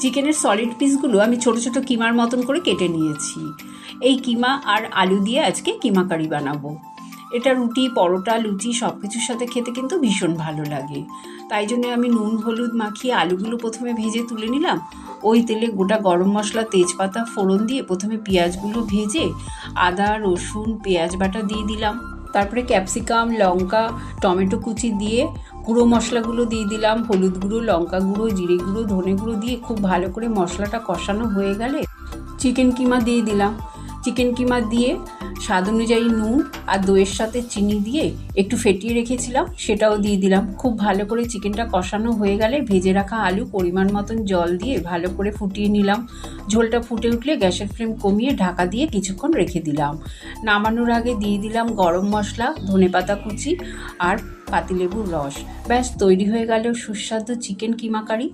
চিকেনের সলিড পিসগুলো আমি ছোট ছোট কিমার মতন করে কেটে নিয়েছি। এই কিমা আর আলু দিয়ে আজকে কিমা কারি বানাবো। এটা রুটি, পরোটা, লুচি সব কিছুর সাথে খেতে কিন্তু ভীষণ ভালো লাগে। তাই জন্য আমি নুন হলুদ মাখিয়ে আলুগুলো প্রথমে ভেজে তুলে নিলাম। ওই তেলে গোটা গরম মশলা, তেজপাতা ফোড়ন দিয়ে প্রথমে পেঁয়াজগুলো ভেজে আদা, রসুন, পেঁয়াজ বাটা দিয়ে দিলাম। তারপরে ক্যাপসিকাম, লঙ্কা, টমেটো কুচি দিয়ে গুঁড়ো মশলাগুলো দিয়ে দিলাম। হলুদ গুঁড়ো, লঙ্কা গুঁড়ো, জিরে গুঁড়ো, ধনে গুঁড়ো দিয়ে খুব ভালো করে মশলাটা কষানো হয়ে গেলে চিকেন কিমা দিয়ে দিলাম। চিকেন কিমা দিয়ে স্বাদ অনুযায়ী নুন আর দইয়ের সাথে চিনি দিয়ে একটু ফেটিয়ে রেখেছিলাম, সেটাও দিয়ে দিলাম। খুব ভালো করে চিকেনটা কষানো হয়ে গেলে ভেজে রাখা আলু পরিমাণ মতন জল দিয়ে ভালো করে ফুটিয়ে নিলাম। ঝোলটা ফুটে উঠলে গ্যাসের ফ্লেম কমিয়ে ঢাকা দিয়ে কিছুক্ষণ রেখে দিলাম। নামানোর আগে দিয়ে দিলাম গরম মশলা, ধনেপাতা কুচি আর পাতিলেবুর রস। ব্যাস তৈরি হয়ে গেল সুস্বাদু চিকেন কিমা কারি।